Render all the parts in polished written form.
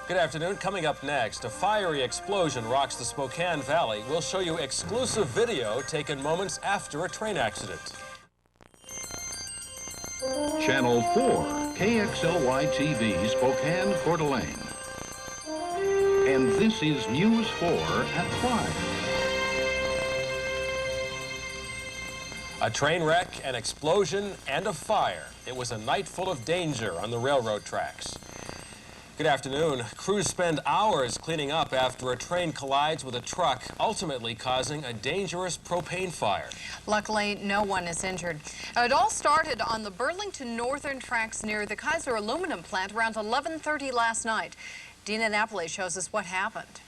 Good afternoon. Coming up next, a fiery explosion rocks the Spokane Valley. We'll show you exclusive video taken moments after a train accident. Channel 4, KXLY-TV, Spokane Coeur. And this is News 4 at 5. A train wreck, an explosion, and a fire. It was a night full of danger on the railroad tracks. Good afternoon. Crews spend hours cleaning up after a train collides with a truck, ultimately causing a dangerous propane fire. Luckily, no one is injured. It all started on the Burlington Northern tracks near the Kaiser Aluminum plant around 11:30 last night. Dina Napoli shows us what happened.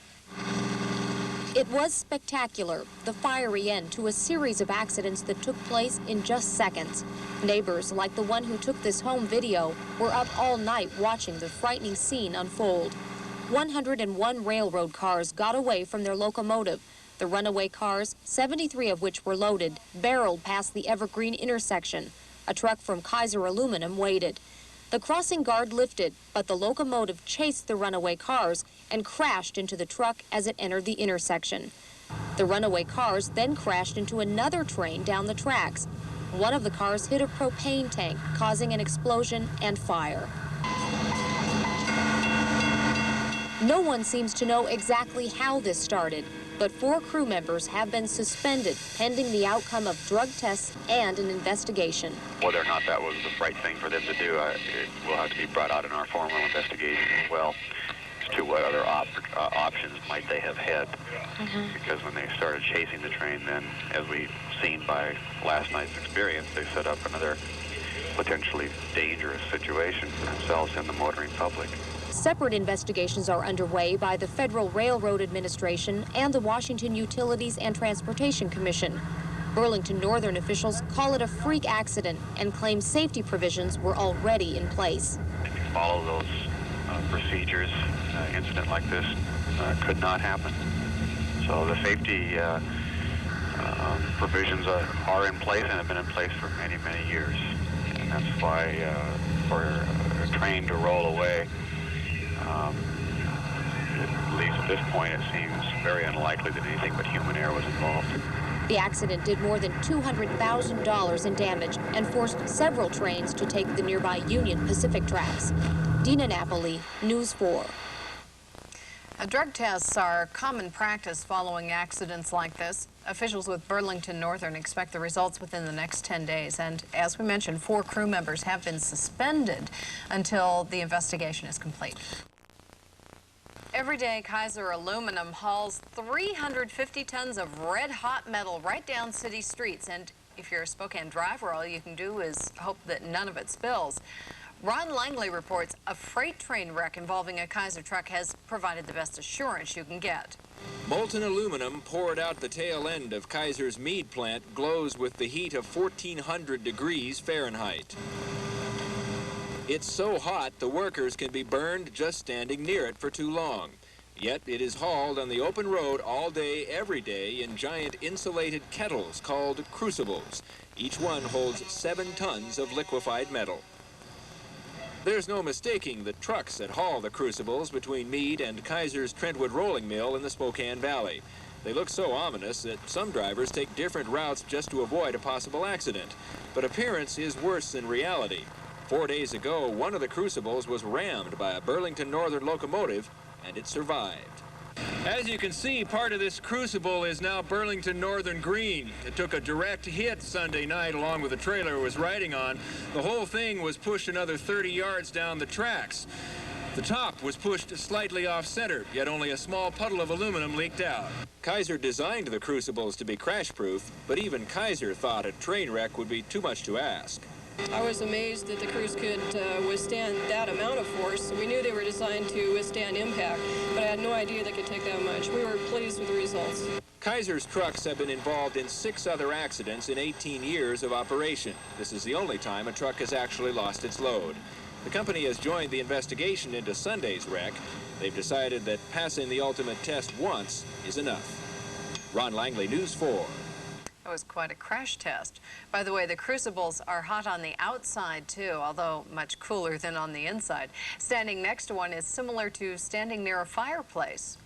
It was spectacular, the fiery end to a series of accidents that took place in just seconds. Neighbors, like the one who took this home video, were up all night watching the frightening scene unfold. 101 railroad cars got away from their locomotive. The runaway cars, 73 of which were loaded, barreled past the Evergreen intersection. A truck from Kaiser Aluminum waited. The crossing guard lifted, but the locomotive chased the runaway cars and crashed into the truck as it entered the intersection. The runaway cars then crashed into another train down the tracks. One of the cars hit a propane tank, causing an explosion and fire. No one seems to know exactly how this started, but 4 crew members have been suspended pending the outcome of drug tests and an investigation. Whether or not that was the right thing for them to do, it will have to be brought out in our formal investigation as well as to what other options might they have had. Because when they started chasing the train, then, as we've seen by last night's experience, they set up another potentially dangerous situation for themselves and the motoring public. Separate investigations are underway by the Federal Railroad Administration and the Washington Utilities and Transportation Commission. Burlington Northern officials call it a freak accident and claim safety provisions were already in place. If you follow those procedures, an incident like this could not happen. So the safety provisions are in place and have been in place for many, many years. And that's why for a train to roll away, at least at this point, it seems very unlikely that anything but human error was involved. The accident did more than $200,000 in damage and forced several trains to take the nearby Union Pacific tracks. Dina Napoli, News 4. Drug tests are common practice following accidents like this. Officials with Burlington Northern expect the results within the next 10 days. And as we mentioned, 4 crew members have been suspended until the investigation is complete. Every day, Kaiser Aluminum hauls 350 tons of red-hot metal right down city streets. And if you're a Spokane driver, all you can do is hope that none of it spills. Ron Langley reports a freight train wreck involving a Kaiser truck has provided the best assurance you can get. Molten aluminum poured out the tail end of Kaiser's Mead plant glows with the heat of 1,400 degrees Fahrenheit. It's so hot the workers can be burned just standing near it for too long. Yet it is hauled on the open road all day, every day in giant insulated kettles called crucibles. Each one holds 7 tons of liquefied metal. There's no mistaking the trucks that haul the crucibles between Mead and Kaiser's Trentwood rolling mill in the Spokane Valley. They look so ominous that some drivers take different routes just to avoid a possible accident. But appearance is worse than reality. 4 days ago, one of the crucibles was rammed by a Burlington Northern locomotive, and it survived. As you can see, part of this crucible is now Burlington Northern green. It took a direct hit Sunday night along with the trailer it was riding on. The whole thing was pushed another 30 yards down the tracks. The top was pushed slightly off-center, yet only a small puddle of aluminum leaked out. Kaiser designed the crucibles to be crash-proof, but even Kaiser thought a train wreck would be too much to ask. I was amazed that the crews could withstand that amount of force. We knew they were designed to withstand impact, but I had no idea they could take that much. We were pleased with the results. Kaiser's trucks have been involved in 6 other accidents in 18 years of operation. This is the only time a truck has actually lost its load. The company has joined the investigation into Sunday's wreck. They've decided that passing the ultimate test once is enough. Ron Langley, News 4. was quite a crash test. By the way, the crucibles are hot on the outside too, although much cooler than on the inside. Standing next to one is similar to standing near a fireplace.